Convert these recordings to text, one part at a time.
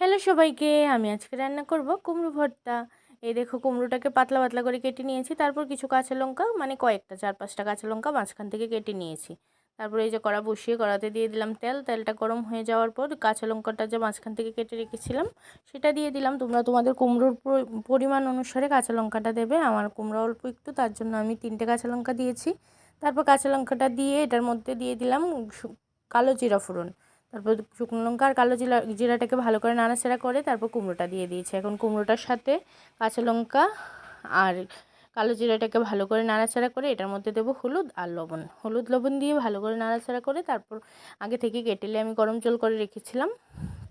Hello সবাইকে, আমি আজকে রান্না করব কুমড়ো ভর্তা। এই দেখো, কুমড়োটাকে পাতলা পাতলা করে কেটে নিয়েছি। তারপর কিছু কাঁচা লঙ্কা, মানে কয়েকটা 4-5টা কাঁচা লঙ্কা মাঝখান থেকে কেটে নিয়েছি। তারপর এই যে কড়া বসিয়ে কড়াতে দিয়ে দিলাম তেল। তেলটা গরম হয়ে যাওয়ার পর কাঁচা লঙ্কাটা যে মাঝখান থেকে কেটে রেখেছিলাম সেটা দিয়ে দিলাম। তোমরা তোমাদের কুমড়োর পরিমাণ অনুসারে কাঁচা লঙ্কাটা দেবে। আমার কুমড়ো অল্প একটু, তার জন্য আমি 3টে কাঁচা লঙ্কা দিয়েছি। তারপর কাঁচা লঙ্কাটা দিয়ে এটার মধ্যে দিয়ে দিলাম কালো জিরা ফোড়ন। তারপর শুকনো লঙ্কা আর কালো জিরাটাকে ভালো করে নাড়াচাড়া করে তারপর কুমড়োটা দিয়ে দিয়েছি। এখন কুমড়োটার সাথে কাঁচা লঙ্কা আর কালো জিরাটাকে ভালো করে নাড়াচাড়া করে এটার মধ্যে দেবো হলুদ আর লবণ। হলুদ লবণ দিয়ে ভালো করে নাড়াচাড়া করে তারপর আগে থেকে কেটেলে আমি গরম জল করে রেখেছিলাম,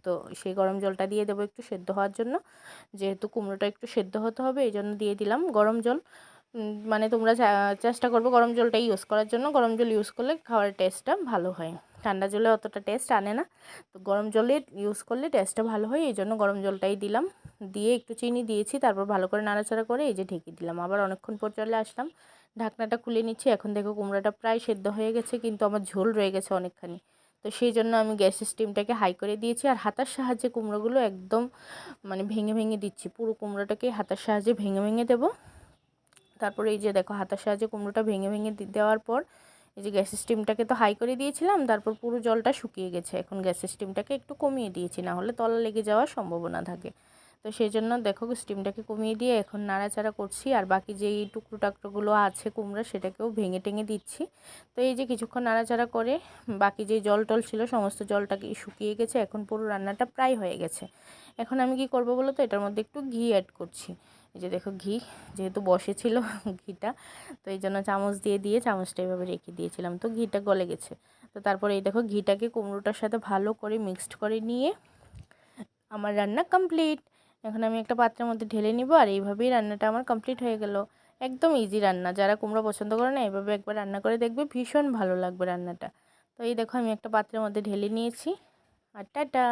তো সেই গরম জলটা দিয়ে দেবো একটু সেদ্ধ হওয়ার জন্য। যেহেতু কুমড়োটা একটু সেদ্ধ হতে হবে এই জন্য দিয়ে দিলাম গরম জল। মানে তোমরা চেষ্টা করবে গরম জলটাই ইউজ করার জন্য। গরম জল ইউজ করলে খাওয়ার টেস্টটা ভালো হয়, ঠান্ডা জলে অতটা টেস্ট আনে না। তো গরম জলে ইউজ করলে টেস্টটা ভালো হয়, এই জন্য গরম জলটাই দিলাম। দিয়ে একটু চিনি দিয়েছি, তারপর ভালো করে নাড়াচাড়া করে এই যে ঢেকে দিলাম। আবার অনেকক্ষণ পর চলে আসলাম, ঢাকনাটা খুলে নিচ্ছি। এখন দেখো কুমড়োটা প্রায় সেদ্ধ হয়ে গেছে, কিন্তু আমার ঝোল রয়ে গেছে অনেকখানি। তো সেই জন্য আমি গ্যাসের স্টিমটাকে হাই করে দিয়েছি আর হাতার সাহায্যে কুমড়োগুলো একদম মানে ভেঙে ভেঙে দিচ্ছি। পুরো কুমড়োটাকে হাতার সাহায্যে ভেঙে ভেঙে দেবো। তারপরে এই যে দেখো, হাতার সাহায্যে কুমড়োটা ভেঙে ভেঙে দেওয়ার পর এই যে গ্যাসের স্টিমটাকে তো হাই করে দিয়েছিলাম, তারপর পুরো জলটা শুকিয়ে গেছে। এখন গ্যাসের স্টিমটাকে একটু কমিয়ে দিয়েছি, না হলে তলা লেগে যাওয়ার সম্ভাবনা থাকে। তো সেই জন্য দেখো স্টিমটাকে কমিয়ে দিয়ে এখন নাড়াচাড়া করছি। আর বাকি যেই টুকরো টাকরোগুলো আছে কুমড়া সেটাকেও ভেঙে টেঙে দিচ্ছি। তো এই যে কিছুক্ষণ নাড়াচাড়া করে বাকি যে জল টল ছিল সমস্ত জলটাকে শুকিয়ে গেছে। এখন পুরো রান্নাটা প্রায় হয়ে গেছে। এখন আমি কি করব বলো তো, এটার মধ্যে একটু ঘি অ্যাড করছি। এই যে দেখো ঘি যেহেতু বসেছিল ঘিটা, তো এই জন্য চামচ দিয়ে চামচটা এভাবে রেখে দিয়েছিলাম, তো ঘিটা গলে গেছে। তো তারপরে এই দেখো ঘিটাকে কুমড়োটার সাথে ভালো করে মিক্সড করে নিয়ে আমার রান্না কমপ্লিট। এখন আমি একটা পাত্রের মধ্যে ঢেলে নিব, আর এইভাবেই রান্নাটা আমার কমপ্লিট হয়ে গেল। একদম ইজি রান্না, যারা কুমড়ো পছন্দ করে না এভাবে একবার রান্না করে দেখবে, ভীষণ ভালো লাগবে রান্নাটা। তো এই দেখো আমি একটা পাত্রের মধ্যে ঢেলে নিয়েছি। আর টাটা।